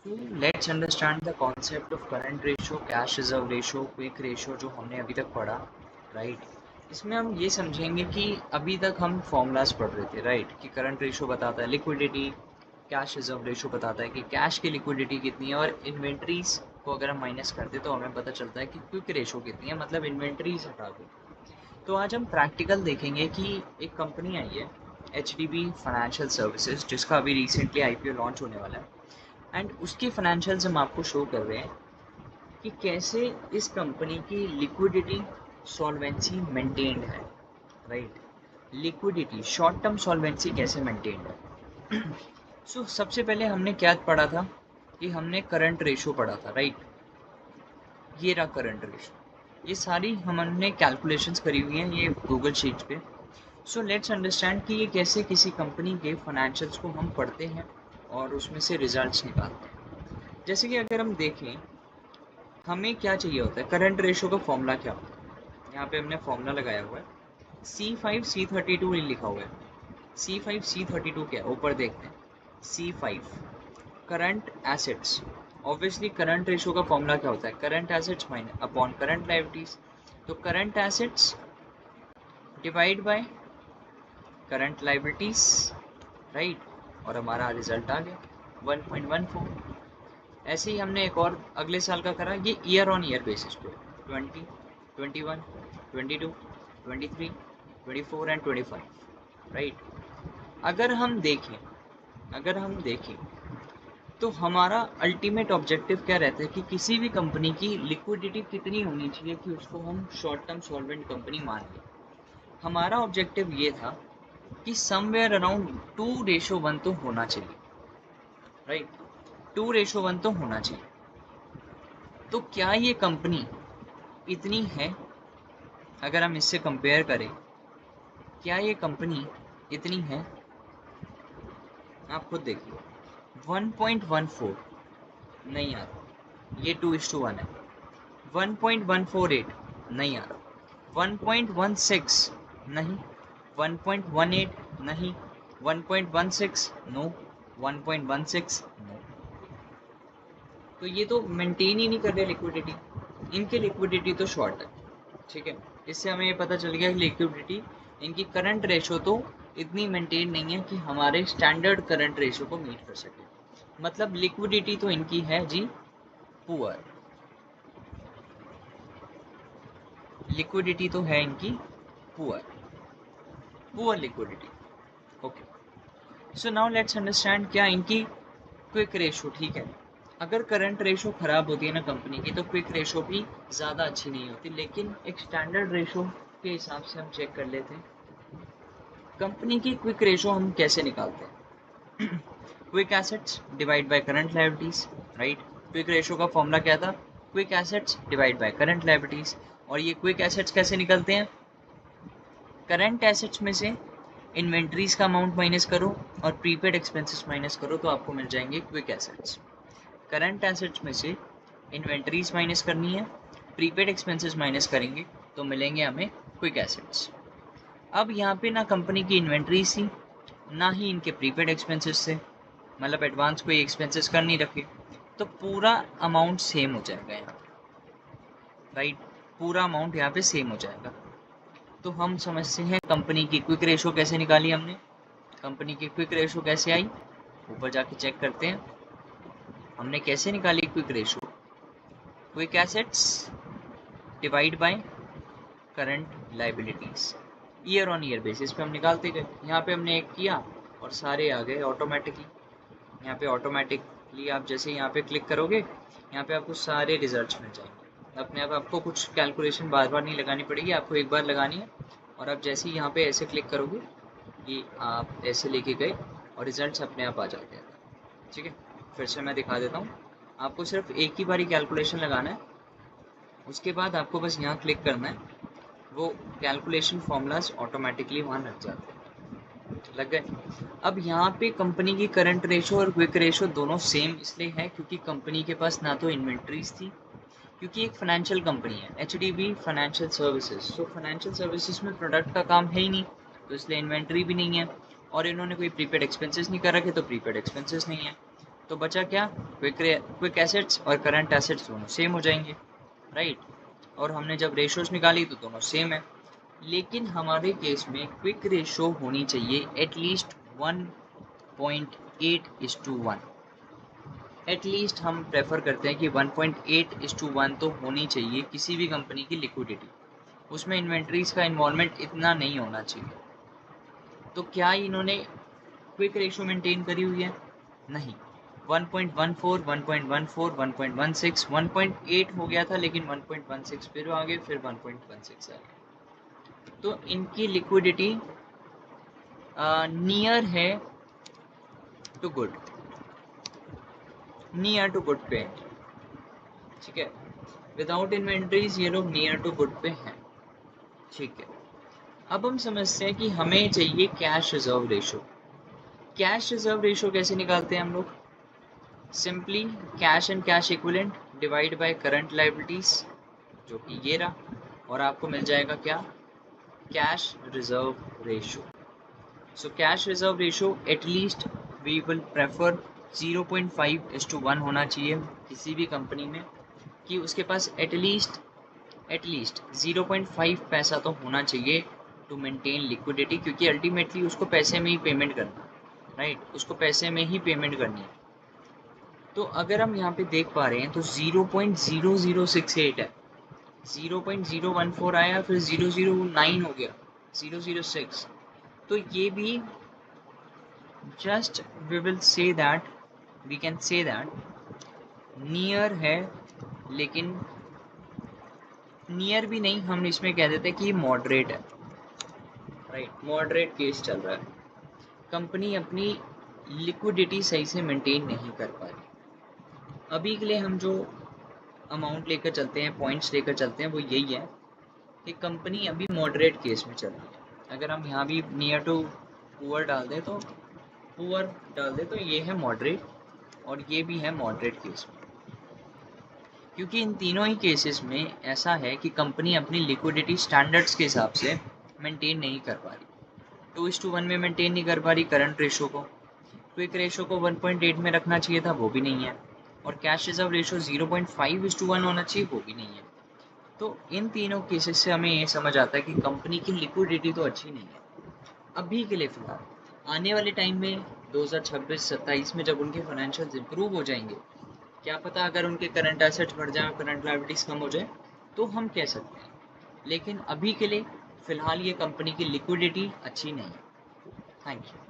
So let's understand the concept of current ratio, cash reserve ratio, quick ratio जो हमने अभी तक पढ़ा, राइट। इसमें हम ये समझेंगे कि अभी तक हम फॉर्मूलाज पढ़ रहे थे, राइट, कि करंट रेशियो बताता है लिक्विडिटी, कैश रिजर्व रेशियो बताता है कि कैश की लिक्विडिटी कितनी है, और इन्वेंट्रीज को अगर हम माइनस कर दे तो हमें पता चलता है कि क्विक रेशियो कितनी है, मतलब इन्वेंट्रीज हटा दो। तो आज हम प्रैक्टिकल देखेंगे कि एक कंपनी आई है HDB फाइनेंशियल सर्विसेज, जिसका अभी रिसेंटली IPO लॉन्च होने वाला है, एंड उसकी फाइनेंशियल्स हम आपको शो कर रहे हैं कि कैसे इस कंपनी की लिक्विडिटी सॉल्वेंसी मेंटेन्ड है, right. Liquidity short term solvency कैसे मेंटेन्ड है। सो सबसे पहले हमने क्या पढ़ा था कि हमने करंट रेशो पढ़ा था, राइट। ये रहा करंट रेशो, ये सारी हमने कैलकुलेशंस करी हुई हैं ये गूगल शीट पे। सो लेट्स अंडरस्टैंड कि ये कैसे किसी कंपनी के फाइनेंशियल्स को हम पढ़ते हैं और उसमें से रिजल्ट्स निकालते हैं। जैसे कि अगर हम देखें, हमें क्या चाहिए होता है, करंट रेशो का फॉर्मूला क्या होता है। यहाँ पे हमने फॉर्मूला लगाया हुआ है, C5C32 लिखा हुआ है। C5C32 क्या है, ऊपर देखते हैं। C5 current assets, obviously current ratio का फॉर्मूला क्या होता है, current assets minus upon current liabilities. तो current assets divide by current liabilities, right, और हमारा रिजल्ट आ गया 1.14। ऐसे ही हमने एक और अगले साल का करा, ये ईयर ऑन ईयर बेसिस पे 20, 21, 22, 23, 24 एंड 25, राइट। अगर हम देखें तो हमारा अल्टीमेट ऑब्जेक्टिव क्या रहता है कि किसी भी कंपनी की लिक्विडिटी कितनी होनी चाहिए कि उसको हम शॉर्ट टर्म सॉल्वेंट कंपनी मान लें। हमारा ऑब्जेक्टिव ये था कि समवेयर अराउंड 2:1 तो होना चाहिए, राइट। 2:1 तो होना चाहिए। तो क्या ये कंपनी इतनी है, अगर हम इससे कंपेयर करें, क्या ये कंपनी इतनी है, आप खुद देखिए। 1.14 नहीं आ रहा, ये 2:1 है। 1.148 नहीं आ रहा, 1.16 नहीं, 1.18 नहीं, 1.16 नो, 1.16 नो। तो ये तो मेंटेन ही नहीं कर रहे लिक्विडिटी, इनकी लिक्विडिटी तो शॉर्ट है, ठीक है। इससे हमें ये पता चल गया कि लिक्विडिटी इनकी करंट रेशो तो इतनी मेंटेन नहीं है कि हमारे स्टैंडर्ड करंट रेशो को मीट कर सके। मतलब लिक्विडिटी तो इनकी है जी पुअर, लिक्विडिटी तो है इनकी poor liquidity. Okay, so now let's understand क्या इनकी क्विक रेशो ठीक है। अगर करंट रेशो ख़राब होती है ना कंपनी की, तो क्विक रेशो भी ज़्यादा अच्छी नहीं होती। लेकिन एक स्टैंडर्ड रेशो के हिसाब से हम चेक कर लेते हैं कंपनी की क्विक रेशो हम कैसे निकालते हैं। Quick assets divide by current liabilities, right. Quick ratio का फॉर्मूला क्या था, quick assets divide by current liabilities. और ये क्विक एसेट्स कैसे निकलते हैं, करंट एसेट्स में से इन्वेंट्रीज का अमाउंट माइनस करो और प्रीपेड एक्सपेंसेस माइनस करो तो आपको मिल जाएंगे क्विक एसेट्स। करंट एसेट्स में से इन्वेंट्रीज माइनस करनी है, प्रीपेड एक्सपेंसेस माइनस करेंगे तो मिलेंगे हमें क्विक एसेट्स। अब यहाँ पे ना कंपनी की इन्वेंट्रीज थी, ना ही इनके प्रीपेड एक्सपेंसेस थे, मतलब एडवांस कोई एक्सपेंसेस कर नहीं रखे, तो पूरा अमाउंट सेम हो जाएगा यहाँ पे, राइट। पूरा अमाउंट यहाँ पे सेम हो जाएगा। तो हम समझते हैं कंपनी की क्विक रेशो कैसे निकाली हमने। कंपनी की क्विक रेशो कैसे आई, ऊपर जाके चेक करते हैं हमने कैसे निकाली quick ratio. Quick assets divide by current liabilities, year on year basis पे हम निकालते गए। यहाँ पे हमने एक किया और सारे आ गए ऑटोमेटिकली। यहाँ पे ऑटोमेटिकली आप जैसे यहाँ पे क्लिक करोगे, यहाँ पे आपको सारे रिजल्ट्स मिल जाएंगे अपने आप। आपको कुछ कैलकुलेशन बार बार नहीं लगानी पड़ेगी, आपको एक बार लगानी है। और आप जैसे ही यहाँ पे ऐसे क्लिक करोगे कि आप ऐसे लेके गए और रिजल्ट्स अपने आप आ जाते हैं, ठीक है। फिर से मैं दिखा देता हूँ, आपको सिर्फ एक ही बारी कैलकुलेशन लगाना है, उसके बाद आपको बस यहाँ क्लिक करना है, वो कैलकुलेशन फॉर्मूलाज ऑटोमेटिकली वहाँ लग जाते हैं, लग गए। अब यहाँ पे कंपनी की करंट रेशो और क्विक रेशो दोनों सेम इसलिए है क्योंकि कंपनी के पास ना तो इन्वेंट्रीज थी, क्योंकि एक फाइनेंशियल कंपनी है HDB फाइनेंशियल सर्विसेज, तो फाइनेंशियल सर्विसेज में प्रोडक्ट का काम है ही नहीं, तो इसलिए इन्वेंट्री भी नहीं है। और इन्होंने कोई प्रीपेड एक्सपेंसेस नहीं कर रखे, तो प्रीपेड एक्सपेंसेस नहीं है। तो बचा क्या, क्विक एसेट्स और करंट एसेट्स दोनों सेम हो जाएंगे, राइट। और हमने जब रेशोज निकाली तो दोनों सेम है, लेकिन हमारे केस में क्विक रेशो होनी चाहिए एटलीस्ट 1.8:1। एटलीस्ट हम प्रेफर करते हैं कि 1.8:1 तो होनी चाहिए किसी भी कंपनी की लिक्विडिटी, उसमें इन्वेंट्रीज का इन्वॉल्वमेंट इतना नहीं होना चाहिए। तो क्या इन्होंने क्विक रेशो मेंटेन करी हुई है? नहीं। 1.14, 1.14, 1.16, 1.8 हो गया था, लेकिन 1.16 फिर आ गए, फिर 1.16 आ गए। तो इनकी लिक्विडिटी नियर है to good, near to good पे है, ठीक है। विदाउट इन्वेंट्रीज ये लोग नियर टू गुड पे हैं, ठीक है। अब हम समझते हैं कि हमें चाहिए cash reserve ratio. Cash reserve ratio कैसे निकालते हैं हम लोग? Simply cash and cash equivalent divide by current liabilities, जो कि ये रहा, और आपको मिल जाएगा क्या, cash reserve ratio. So cash reserve ratio at least we will prefer 0.5:1 होना चाहिए किसी भी कंपनी में, कि उसके पास एटलीस्ट 0.5 पैसा तो होना चाहिए टू मेंटेन लिक्विडिटी, क्योंकि अल्टीमेटली उसको पैसे में ही पेमेंट करना, राइट, उसको पैसे में ही पेमेंट करनी है। तो अगर हम यहाँ पे देख पा रहे हैं तो 0.0068 है, 0.014 आया, फिर 009 हो गया, 006। तो ये भी just we can say that near है, लेकिन नियर भी नहीं, हम इसमें कह देते हैं कि मॉडरेट है, राइट, मॉडरेट केस चल रहा है। कंपनी अपनी लिक्विडिटी सही से मेंटेन नहीं कर पा रही। अभी के लिए हम जो अमाउंट लेकर चलते हैं, पॉइंट्स लेकर चलते हैं, वो यही है कि कंपनी अभी मॉडरेट केस में चल रही है। अगर हम यहाँ भी नियर टू पुअर डाल दें तो ये है मॉडरेट, और ये भी है मॉडरेट केस में, क्योंकि इन तीनों ही केसेस में ऐसा है कि कंपनी अपनी लिक्विडिटी स्टैंडर्ड्स के हिसाब से मेंटेन नहीं कर पा रही। 2:1 में मेंटेन नहीं कर पा रही करंट रेशो को, क्विक रेशो को 1.8 में रखना चाहिए था, वो भी नहीं है, और कैश रिजर्व रेशो 0.5:1 होना चाहिए, वो भी नहीं है। तो इन तीनों केसेस से हमें ये समझ आता है कि कंपनी की लिक्विडिटी तो अच्छी नहीं है अभी के लिए फिलहाल। आने वाले टाइम में 2026-27 में जब उनके फाइनेंशियल्स इंप्रूव हो जाएंगे, क्या पता अगर उनके करंट एसेट्स बढ़ जाए, करंट लायबिलिटीज कम हो जाए, तो हम कह सकते हैं। लेकिन अभी के लिए फिलहाल ये कंपनी की लिक्विडिटी अच्छी नहीं है। Thank you.